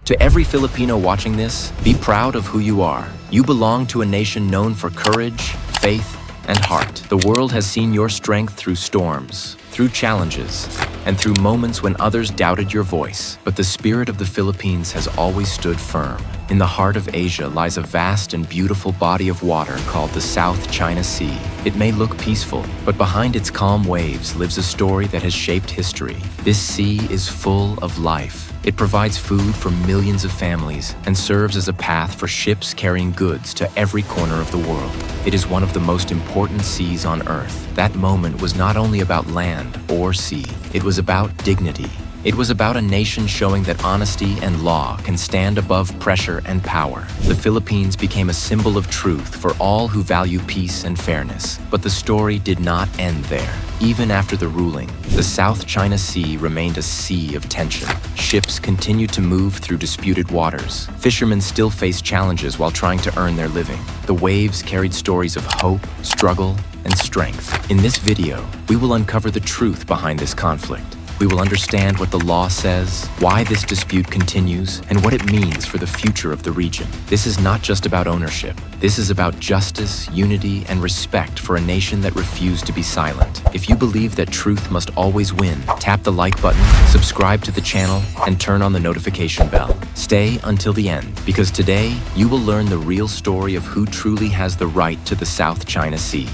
To every Filipino watching this, be proud of who you are. You belong to a nation known for courage, faith, and heart. The world has seen your strength through storms, through challenges, and through moments when others doubted your voice. But the spirit of the Philippines has always stood firm. In the heart of Asia lies a vast and beautiful body of water called the South China Sea. It may look peaceful, but behind its calm waves lives a story that has shaped history. This sea is full of life. It provides food for millions of families and serves as a path for ships carrying goods to every corner of the world. It is one of the most important seas on Earth. That moment was not only about land or sea, it was about dignity. It was about a nation showing that honesty and law can stand above pressure and power. The Philippines became a symbol of truth for all who value peace and fairness. But the story did not end there. Even after the ruling, the South China Sea remained a sea of tension. Ships continued to move through disputed waters. Fishermen still faced challenges while trying to earn their living. The waves carried stories of hope, struggle, and strength. In this video, we will uncover the truth behind this conflict. We will understand what the law says, why this dispute continues, and what it means for the future of the region. This is not just about ownership. This is about justice, unity, and respect for a nation that refused to be silent. If you believe that truth must always win, tap the like button, subscribe to the channel, and turn on the notification bell. Stay until the end, because today you will learn the real story of who truly has the right to the South China Sea.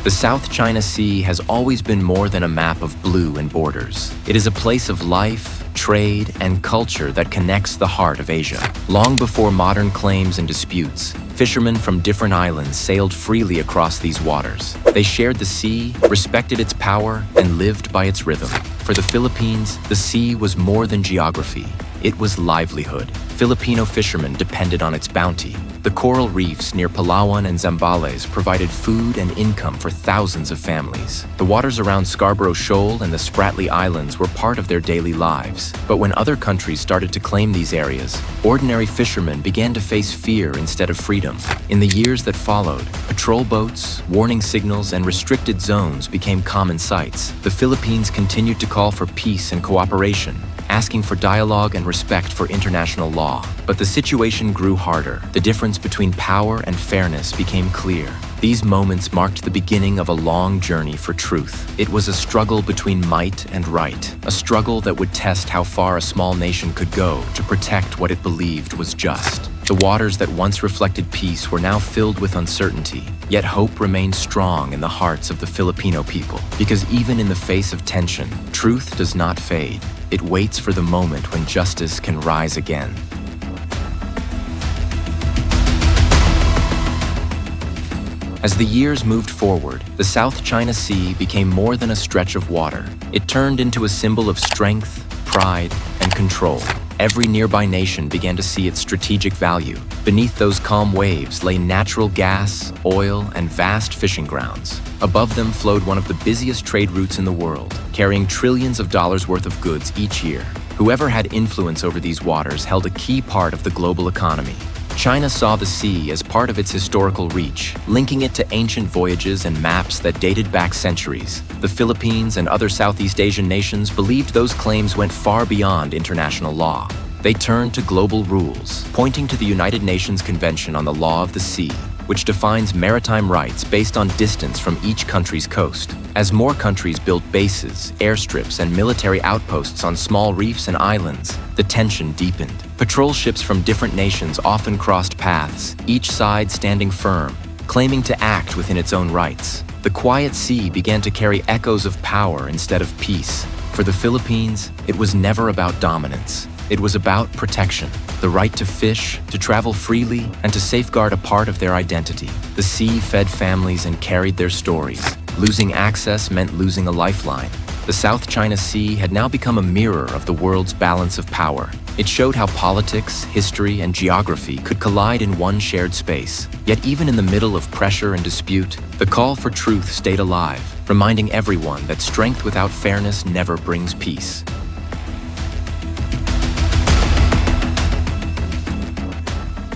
The South China Sea has always been more than a map of blue and borders. It is a place of life, trade, and culture that connects the heart of Asia. Long before modern claims and disputes, fishermen from different islands sailed freely across these waters. They shared the sea, respected its power, and lived by its rhythm. For the Philippines, the sea was more than geography. It was livelihood. Filipino fishermen depended on its bounty. The coral reefs near Palawan and Zambales provided food and income for thousands of families. The waters around Scarborough Shoal and the Spratly Islands were part of their daily lives. But when other countries started to claim these areas, ordinary fishermen began to face fear instead of freedom. In the years that followed, patrol boats, warning signals, and restricted zones became common sights. The Philippines continued to call for peace and cooperation, asking for dialogue and respect for international law. But the situation grew harder. The difference between power and fairness became clear. These moments marked the beginning of a long journey for truth. It was a struggle between might and right, a struggle that would test how far a small nation could go to protect what it believed was just. The waters that once reflected peace were now filled with uncertainty, yet hope remained strong in the hearts of the Filipino people. Because even in the face of tension, truth does not fade. It waits for the moment when justice can rise again. As the years moved forward, the South China Sea became more than a stretch of water. It turned into a symbol of strength, pride, and control. Every nearby nation began to see its strategic value. Beneath those calm waves lay natural gas, oil, and vast fishing grounds. Above them flowed one of the busiest trade routes in the world, carrying trillions of dollars worth of goods each year. Whoever had influence over these waters held a key part of the global economy. China saw the sea as part of its historical reach, linking it to ancient voyages and maps that dated back centuries. The Philippines and other Southeast Asian nations believed those claims went far beyond international law. They turned to global rules, pointing to the United Nations Convention on the Law of the Sea, which defines maritime rights based on distance from each country's coast. As more countries built bases, airstrips, and military outposts on small reefs and islands, the tension deepened. Patrol ships from different nations often crossed paths, each side standing firm, claiming to act within its own rights. The quiet sea began to carry echoes of power instead of peace. For the Philippines, it was never about dominance. It was about protection, the right to fish, to travel freely, and to safeguard a part of their identity. The sea fed families and carried their stories. Losing access meant losing a lifeline. The South China Sea had now become a mirror of the world's balance of power. It showed how politics, history, and geography could collide in one shared space. Yet even in the middle of pressure and dispute, the call for truth stayed alive, reminding everyone that strength without fairness never brings peace.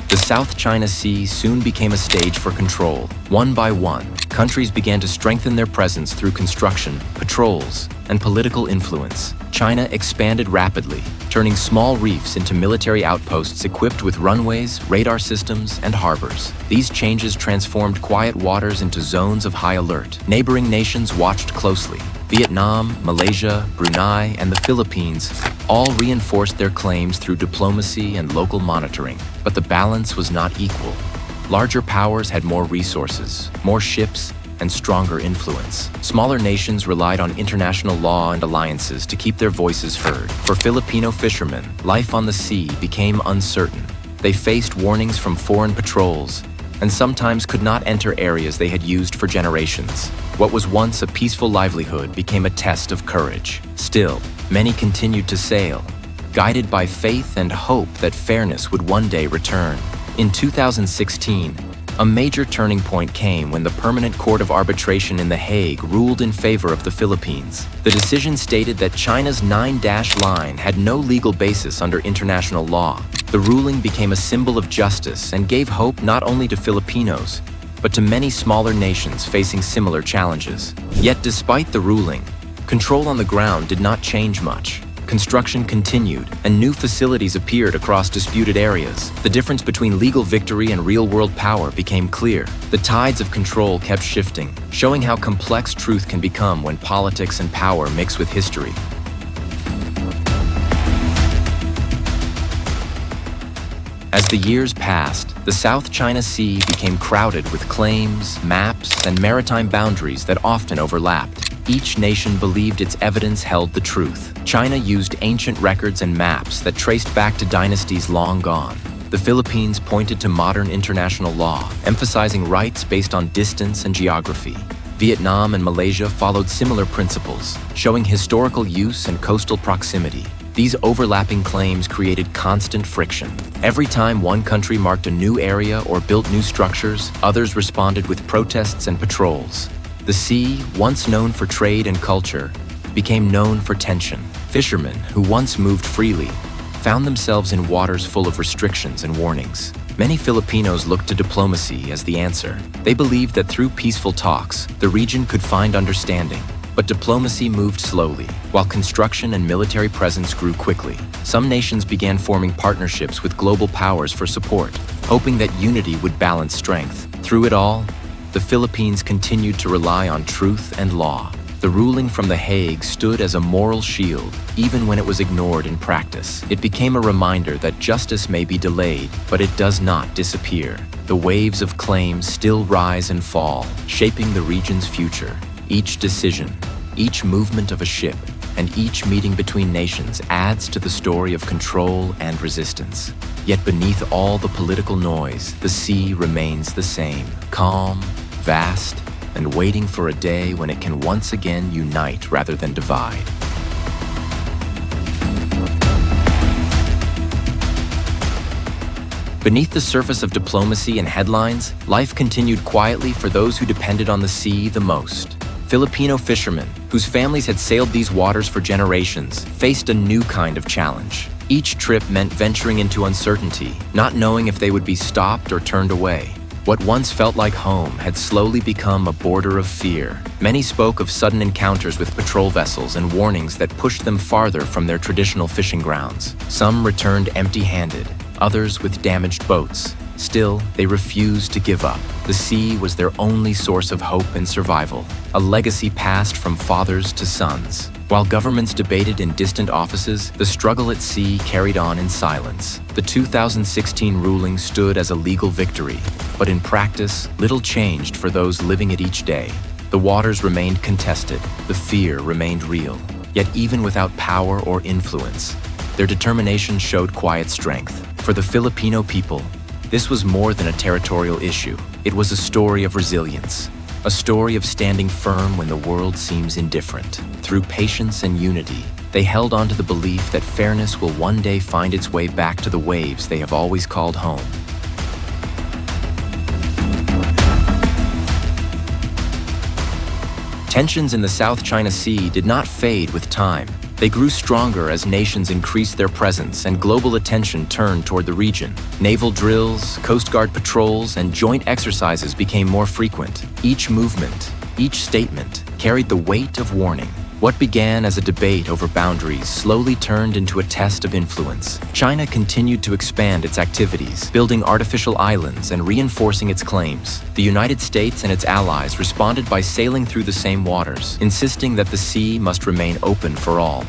The South China Sea soon became a stage for control. One by one, countries began to strengthen their presence through construction, patrols, and political influence. China expanded rapidly, turning small reefs into military outposts equipped with runways, radar systems, and harbors. These changes transformed quiet waters into zones of high alert. Neighboring nations watched closely. Vietnam, Malaysia, Brunei, and the Philippines all reinforced their claims through diplomacy and local monitoring. But the balance was not equal. Larger powers had more resources, more ships, and stronger influence. Smaller nations relied on international law and alliances to keep their voices heard. For Filipino fishermen, life on the sea became uncertain. They faced warnings from foreign patrols and sometimes could not enter areas they had used for generations. What was once a peaceful livelihood became a test of courage. Still, many continued to sail, guided by faith and hope that fairness would one day return. In 2016, a major turning point came when the Permanent Court of Arbitration in The Hague ruled in favor of the Philippines. The decision stated that China's 9-dash line had no legal basis under international law. The ruling became a symbol of justice and gave hope not only to Filipinos, but to many smaller nations facing similar challenges. Yet despite the ruling, control on the ground did not change much. Construction continued, and new facilities appeared across disputed areas. The difference between legal victory and real-world power became clear. The tides of control kept shifting, showing how complex truth can become when politics and power mix with history. As the years passed, the South China Sea became crowded with claims, maps, and maritime boundaries that often overlapped. Each nation believed its evidence held the truth. China used ancient records and maps that traced back to dynasties long gone. The Philippines pointed to modern international law, emphasizing rights based on distance and geography. Vietnam and Malaysia followed similar principles, showing historical use and coastal proximity. These overlapping claims created constant friction. Every time one country marked a new area or built new structures, others responded with protests and patrols. The sea, once known for trade and culture, became known for tension. Fishermen, who once moved freely, found themselves in waters full of restrictions and warnings. Many Filipinos looked to diplomacy as the answer. They believed that through peaceful talks, the region could find understanding. But diplomacy moved slowly, while construction and military presence grew quickly. Some nations began forming partnerships with global powers for support, hoping that unity would balance strength. Through it all, the Philippines continued to rely on truth and law. The ruling from The Hague stood as a moral shield, even when it was ignored in practice. It became a reminder that justice may be delayed, but it does not disappear. The waves of claims still rise and fall, shaping the region's future. Each decision, each movement of a ship, and each meeting between nations adds to the story of control and resistance. Yet beneath all the political noise, the sea remains the same, calm, vast, and waiting for a day when it can once again unite rather than divide. Beneath the surface of diplomacy and headlines, life continued quietly for those who depended on the sea the most. Filipino fishermen, whose families had sailed these waters for generations, faced a new kind of challenge. Each trip meant venturing into uncertainty, not knowing if they would be stopped or turned away. What once felt like home had slowly become a border of fear. Many spoke of sudden encounters with patrol vessels and warnings that pushed them farther from their traditional fishing grounds. Some returned empty-handed, others with damaged boats. Still, they refused to give up. The sea was their only source of hope and survival, a legacy passed from fathers to sons. While governments debated in distant offices, the struggle at sea carried on in silence. The 2016 ruling stood as a legal victory, but in practice, little changed for those living it each day. The waters remained contested, the fear remained real. Yet even without power or influence, their determination showed quiet strength. For the Filipino people, this was more than a territorial issue. It was a story of resilience, a story of standing firm when the world seems indifferent. Through patience and unity, they held on to the belief that fairness will one day find its way back to the waves they have always called home. Tensions in the South China Sea did not fade with time. They grew stronger as nations increased their presence and global attention turned toward the region. Naval drills, Coast Guard patrols, and joint exercises became more frequent. Each movement, each statement, carried the weight of warning. What began as a debate over boundaries slowly turned into a test of influence. China continued to expand its activities, building artificial islands and reinforcing its claims. The United States and its allies responded by sailing through the same waters, insisting that the sea must remain open for all.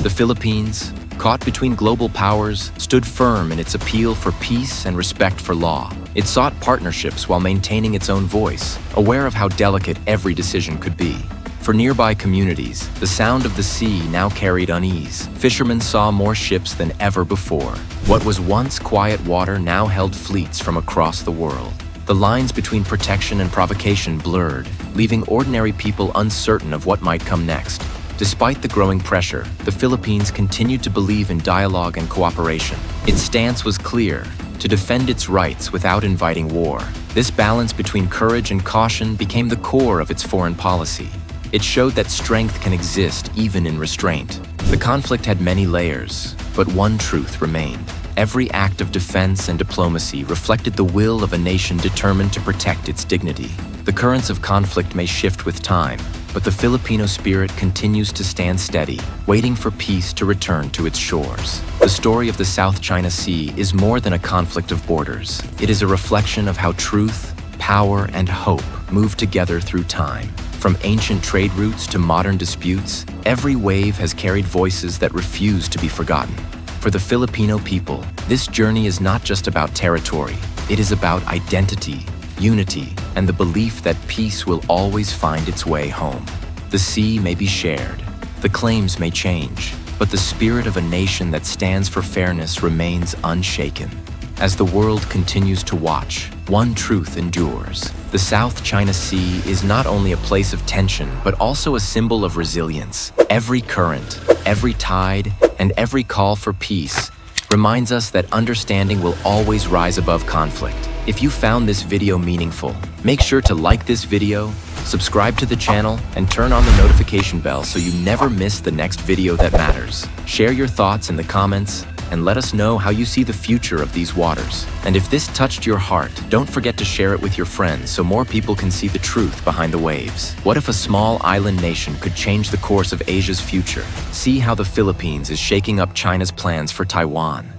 The Philippines, caught between global powers, stood firm in its appeal for peace and respect for law. It sought partnerships while maintaining its own voice, aware of how delicate every decision could be. For nearby communities, the sound of the sea now carried unease. Fishermen saw more ships than ever before. What was once quiet water now held fleets from across the world. The lines between protection and provocation blurred, leaving ordinary people uncertain of what might come next. Despite the growing pressure, the Philippines continued to believe in dialogue and cooperation. Its stance was clear: to defend its rights without inviting war. This balance between courage and caution became the core of its foreign policy. It showed that strength can exist even in restraint. The conflict had many layers, but one truth remained. Every act of defense and diplomacy reflected the will of a nation determined to protect its dignity. The currents of conflict may shift with time, but the Filipino spirit continues to stand steady, waiting for peace to return to its shores. The story of the South China Sea is more than a conflict of borders. It is a reflection of how truth, power, and hope move together through time. From ancient trade routes to modern disputes, every wave has carried voices that refuse to be forgotten. For the Filipino people, this journey is not just about territory. It is about identity, unity, and the belief that peace will always find its way home. The sea may be shared, the claims may change, but the spirit of a nation that stands for fairness remains unshaken. As the world continues to watch, one truth endures. The South China Sea is not only a place of tension, but also a symbol of resilience. Every current, every tide, and every call for peace reminds us that understanding will always rise above conflict. If you found this video meaningful, make sure to like this video, subscribe to the channel, and turn on the notification bell so you never miss the next video that matters. Share your thoughts in the comments, and let us know how you see the future of these waters. And if this touched your heart, don't forget to share it with your friends so more people can see the truth behind the waves. What if a small island nation could change the course of Asia's future? See how the Philippines is shaking up China's plans for Taiwan.